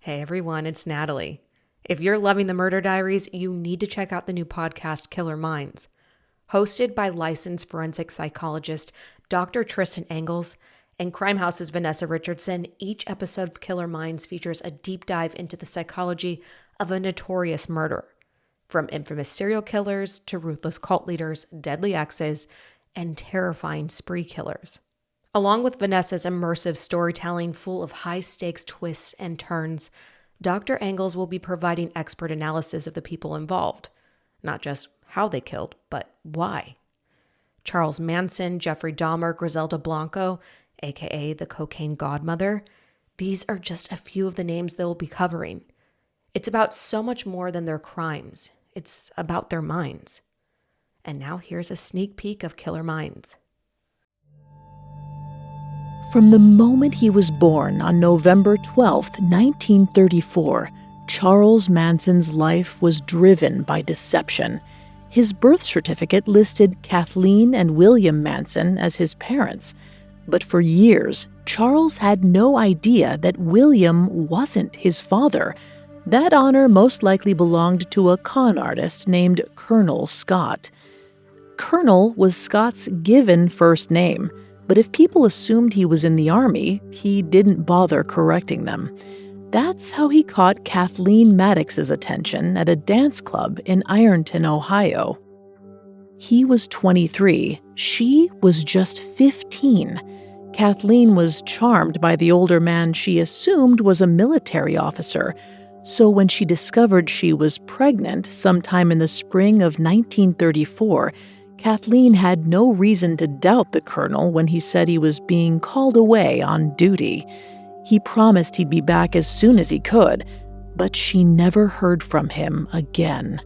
Hey everyone, it's Natalie. If you're loving the Murder Diaries, you need to check out the new podcast, Killer Minds. Hosted by licensed forensic psychologist Dr. Tristin Engels and Crime House's Vanessa Richardson, each episode of Killer Minds features a deep dive into the psychology of a notorious murderer. From infamous serial killers to ruthless cult leaders, deadly exes, and terrifying spree killers. Along with Vanessa's immersive storytelling full of high-stakes twists and turns, Dr. Engels will be providing expert analysis of the people involved. Not just how they killed, but why. Charles Manson, Jeffrey Dahmer, Griselda Blanco, aka the cocaine godmother, these are just a few of the names they will be covering. It's about so much more than their crimes. It's about their minds. And now here's a sneak peek of Killer Minds. From the moment he was born on November 12, 1934, Charles Manson's life was driven by deception. His birth certificate listed Kathleen and William Manson as his parents. But for years, Charles had no idea that William wasn't his father. That honor most likely belonged to a con artist named Colonel Scott. Colonel was Scott's given first name. But if people assumed he was in the Army, he didn't bother correcting them. That's how he caught Kathleen Maddox's attention at a dance club in Ironton, Ohio. He was 23. She was just 15. Kathleen was charmed by the older man she assumed was a military officer. So when she discovered she was pregnant sometime in the spring of 1934, Kathleen had no reason to doubt the colonel when he said he was being called away on duty. He promised he'd be back as soon as he could, but she never heard from him again.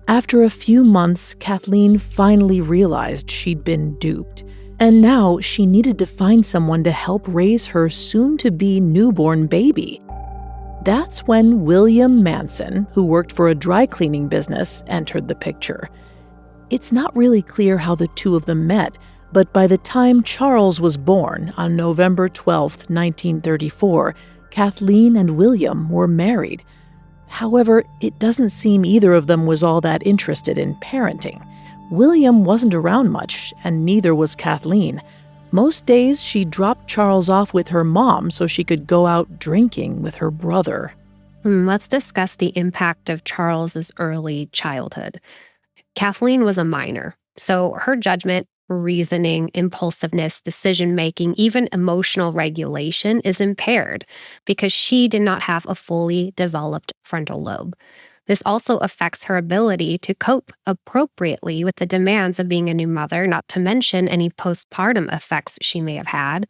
After a few months, Kathleen finally realized she'd been duped, and now she needed to find someone to help raise her soon-to-be newborn baby. That's when William Manson, who worked for a dry cleaning business, entered the picture. It's not really clear how the two of them met, but by the time Charles was born on November 12, 1934, Kathleen and William were married. However, it doesn't seem either of them was all that interested in parenting. William wasn't around much, and neither was Kathleen. Most days, she dropped Charles off with her mom so she could go out drinking with her brother. Let's discuss the impact of Charles's early childhood. Kathleen was a minor, so her judgment, reasoning, impulsiveness, decision-making, even emotional regulation is impaired because she did not have a fully developed frontal lobe. This also affects her ability to cope appropriately with the demands of being a new mother, not to mention any postpartum effects she may have had.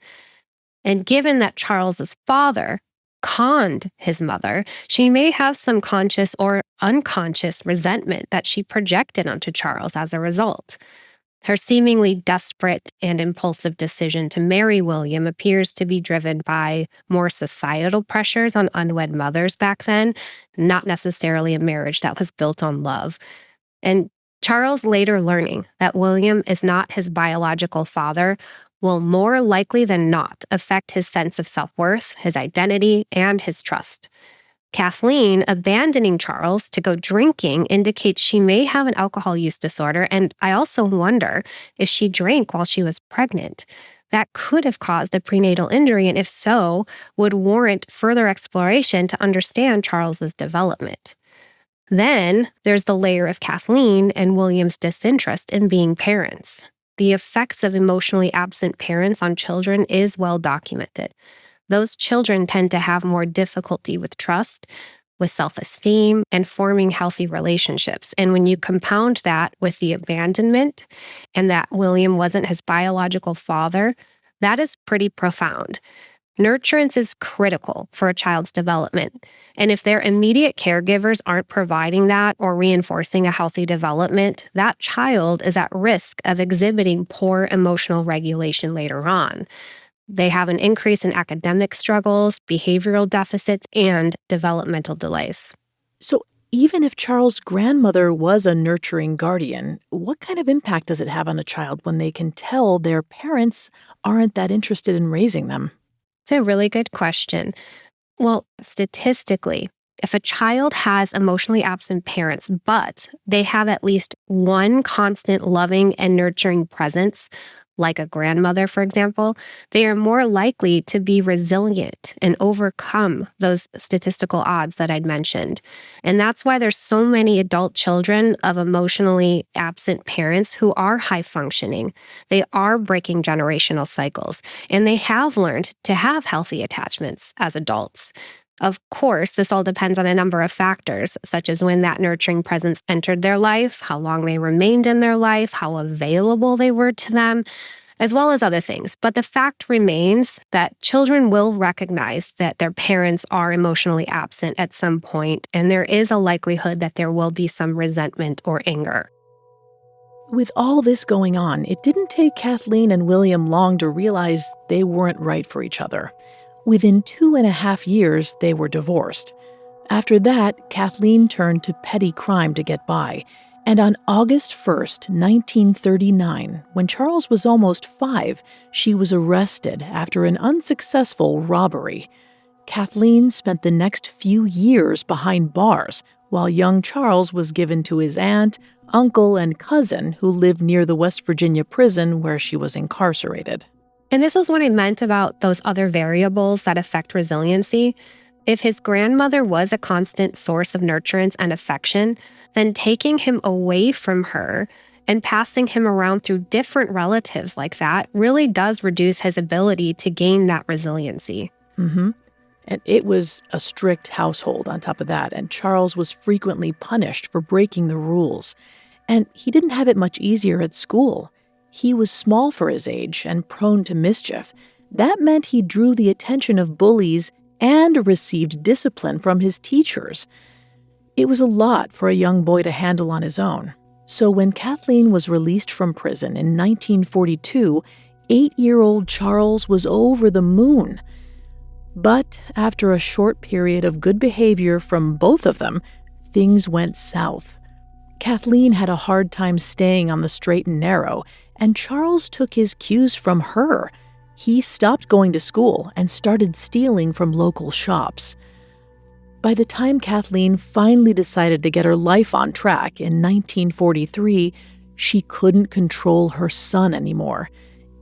And given that Charles's father conned his mother, she may have some conscious or unconscious resentment that she projected onto Charles as a result. Her seemingly desperate and impulsive decision to marry William appears to be driven by more societal pressures on unwed mothers back then, not necessarily a marriage that was built on love. And Charles later learning that William is not his biological father will more likely than not affect his sense of self-worth, his identity, and his trust. Kathleen abandoning Charles to go drinking indicates she may have an alcohol use disorder, and I also wonder if she drank while she was pregnant. That could have caused a prenatal injury, and if so, would warrant further exploration to understand Charles's development. Then there's the layer of Kathleen and William's disinterest in being parents. The effects of emotionally absent parents on children is well documented. Those children tend to have more difficulty with trust, with self-esteem, and forming healthy relationships. And when you compound that with the abandonment and that William wasn't his biological father, that is pretty profound. Nurturance is critical for a child's development. And if their immediate caregivers aren't providing that or reinforcing a healthy development, that child is at risk of exhibiting poor emotional regulation later on. They have an increase in academic struggles, behavioral deficits, and developmental delays. So even if Charles' grandmother was a nurturing guardian, what kind of impact does it have on a child when they can tell their parents aren't that interested in raising them? It's a really good question. Well, statistically, if a child has emotionally absent parents, but they have at least one constant loving and nurturing presence, like a grandmother, for example, they are more likely to be resilient and overcome those statistical odds that I'd mentioned. And that's why there's so many adult children of emotionally absent parents who are high functioning. They are breaking generational cycles, and they have learned to have healthy attachments as adults. Of course, this all depends on a number of factors, such as when that nurturing presence entered their life, how long they remained in their life, how available they were to them, as well as other things. But the fact remains that children will recognize that their parents are emotionally absent at some point, and there is a likelihood that there will be some resentment or anger. With all this going on, it didn't take Kathleen and William long to realize they weren't right for each other. Within 2.5 years, they were divorced. After that, Kathleen turned to petty crime to get by. And on August 1st, 1939, when Charles was almost 5, she was arrested after an unsuccessful robbery. Kathleen spent the next few years behind bars, while young Charles was given to his aunt, uncle, and cousin who lived near the West Virginia prison where she was incarcerated. And this is what I meant about those other variables that affect resiliency. If his grandmother was a constant source of nurturance and affection, then taking him away from her and passing him around through different relatives like that really does reduce his ability to gain that resiliency. Mm-hmm. And it was a strict household on top of that, and Charles was frequently punished for breaking the rules. And he didn't have it much easier at school. He was small for his age and prone to mischief. That meant he drew the attention of bullies and received discipline from his teachers. It was a lot for a young boy to handle on his own. So when Kathleen was released from prison in 1942, 8-year-old Charles was over the moon. But after a short period of good behavior from both of them, things went south. Kathleen had a hard time staying on the straight and narrow, and Charles took his cues from her. He stopped going to school and started stealing from local shops. By the time Kathleen finally decided to get her life on track in 1943, she couldn't control her son anymore.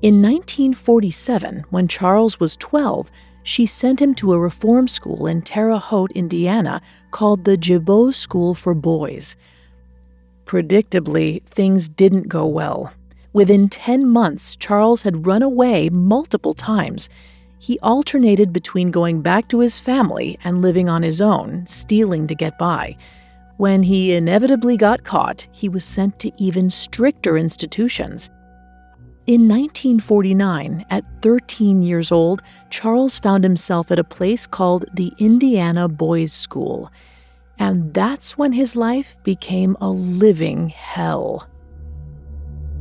In 1947, when Charles was 12, she sent him to a reform school in Terre Haute, Indiana, called the Gibeau School for Boys. Predictably, things didn't go well. Within 10 months, Charles had run away multiple times. He alternated between going back to his family and living on his own, stealing to get by. When he inevitably got caught, he was sent to even stricter institutions. In 1949, at 13 years old, Charles found himself at a place called the Indiana Boys' School. And that's when his life became a living hell.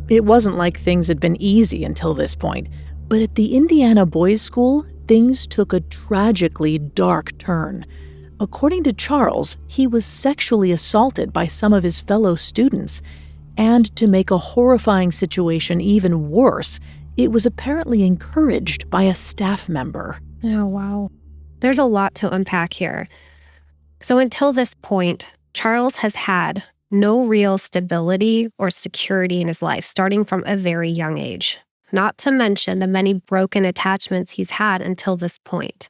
It wasn't like things had been easy until this point, but at the Indiana Boys' School, things took a tragically dark turn. According to Charles, he was sexually assaulted by some of his fellow students. And to make a horrifying situation even worse, it was apparently encouraged by a staff member. Oh, wow. There's a lot to unpack here. So until this point, Charles has had no real stability or security in his life, starting from a very young age, not to mention the many broken attachments he's had until this point.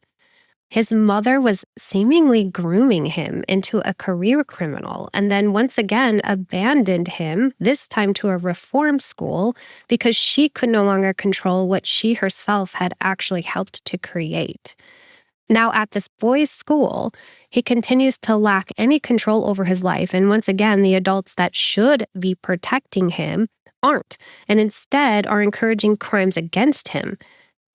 His mother was seemingly grooming him into a career criminal and then once again abandoned him, this time to a reform school, because she could no longer control what she herself had actually helped to create. Now, at this boys' school, he continues to lack any control over his life. And once again, the adults that should be protecting him aren't, and instead are encouraging crimes against him.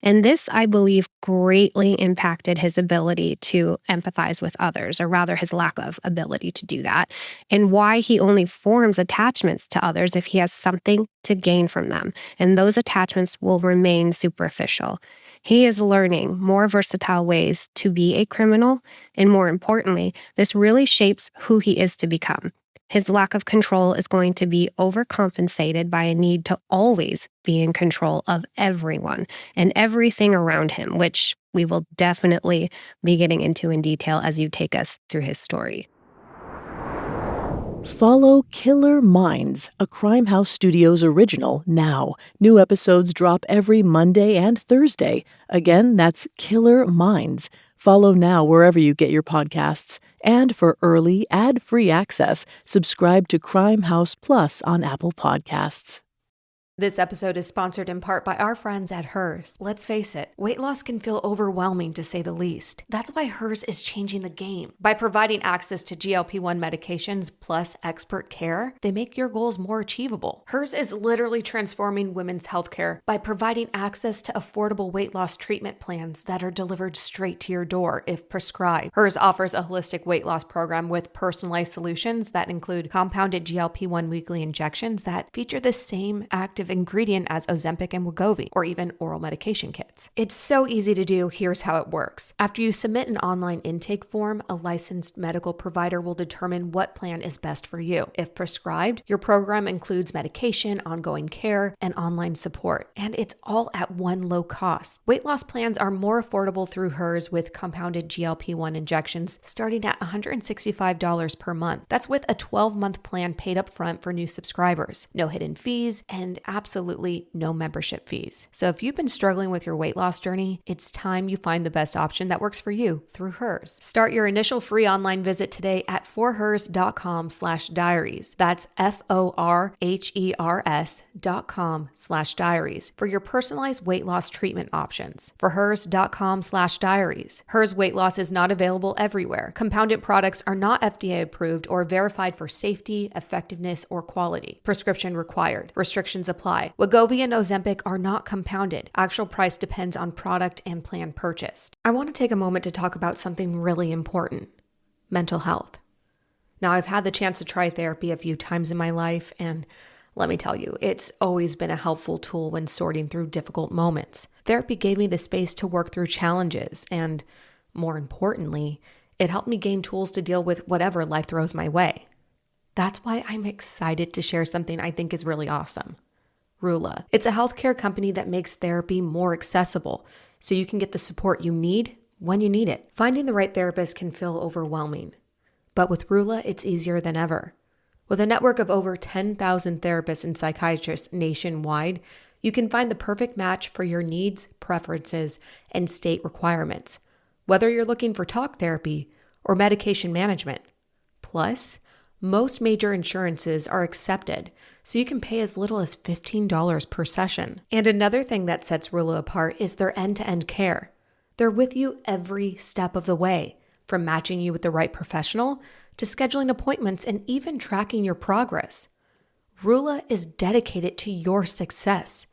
And this, I believe, greatly impacted his ability to empathize with others, or rather his lack of ability to do that, and why he only forms attachments to others if he has something to gain from them. And those attachments will remain superficial. He is learning more versatile ways to be a criminal, and more importantly, this really shapes who he is to become. His lack of control is going to be overcompensated by a need to always be in control of everyone and everything around him, which we will definitely be getting into in detail as you take us through his story. Follow Killer Minds, a Crime House Studios original, now. New episodes drop every Monday and Thursday. Again, that's Killer Minds. Follow now wherever you get your podcasts. And for early, ad-free access, subscribe to Crime House Plus on Apple Podcasts. This episode is sponsored in part by our friends at Hers. Let's face it, weight loss can feel overwhelming to say the least. That's why Hers is changing the game. By providing access to GLP-1 medications plus expert care, they make your goals more achievable. Hers is literally transforming women's healthcare by providing access to affordable weight loss treatment plans that are delivered straight to your door if prescribed. Hers offers a holistic weight loss program with personalized solutions that include compounded GLP-1 weekly injections that feature the same active ingredient as Ozempic and Wegovy, or even oral medication kits. It's so easy to do. Here's how it works. After you submit an online intake form, a licensed medical provider will determine what plan is best for you. If prescribed, your program includes medication, ongoing care, and online support, and it's all at one low cost. Weight loss plans are more affordable through Hers with compounded GLP-1 injections starting at $165 per month. That's with a 12-month plan paid up front for new subscribers. No hidden fees, and absolutely no membership fees. So if you've been struggling with your weight loss journey, it's time you find the best option that works for you through Hers. Start your initial free online visit today at forhers.com/diaries. That's forhers.com/diaries for your personalized weight loss treatment options. Forhers.com/diaries. Hers weight loss is not available everywhere. Compounded products are not FDA approved or verified for safety, effectiveness, or quality. Prescription required. Restrictions apply. Wegovy and Ozempic are not compounded. Actual price depends on product and plan purchased. I want to take a moment to talk about something really important: mental health. Now, I've had the chance to try therapy a few times in my life, and let me tell you, it's always been a helpful tool when sorting through difficult moments. Therapy gave me the space to work through challenges, and more importantly, it helped me gain tools to deal with whatever life throws my way. That's why I'm excited to share something I think is really awesome. Rula. It's a healthcare company that makes therapy more accessible so you can get the support you need when you need it. Finding the right therapist can feel overwhelming, but with Rula, it's easier than ever. With a network of over 10,000 therapists and psychiatrists nationwide, you can find the perfect match for your needs, preferences, and state requirements, whether you're looking for talk therapy or medication management. Plus, most major insurances are accepted, so you can pay as little as $15 per session. And another thing that sets Rula apart is their end-to-end care. They're with you every step of the way, from matching you with the right professional to scheduling appointments and even tracking your progress. Rula is dedicated to your success,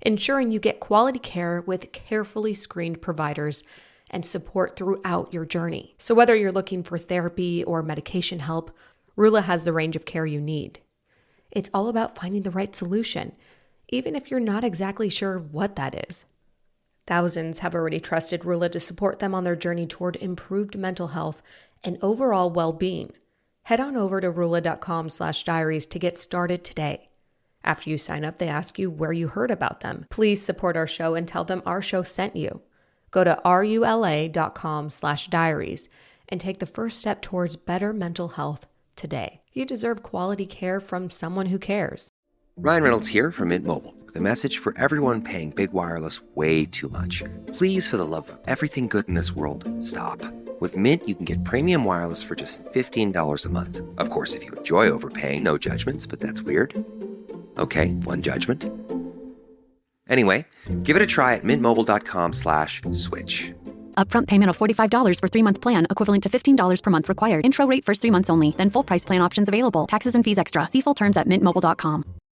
ensuring you get quality care with carefully screened providers and support throughout your journey. So whether you're looking for therapy or medication help, Rula has the range of care you need. It's all about finding the right solution, even if you're not exactly sure what that is. Thousands have already trusted Rula to support them on their journey toward improved mental health and overall well-being. Head on over to rula.com/diaries to get started today. After you sign up, they ask you where you heard about them. Please support our show and tell them our show sent you. Go to rula.com/diaries and take the first step towards better mental health today. You deserve quality care from someone who cares. Ryan Reynolds here from Mint Mobile with a message for everyone paying big wireless way too much. Please, for the love of everything good in this world, stop. With Mint, you can get premium wireless for just $15 a month. Of course, if you enjoy overpaying, no judgments, but that's weird. Okay, one judgment. Anyway, give it a try at mintmobile.com/switch. Upfront payment of $45 for 3-month plan, equivalent to $15 per month required. Intro rate first 3 months only, then full price plan options available. Taxes and fees extra. See full terms at mintmobile.com.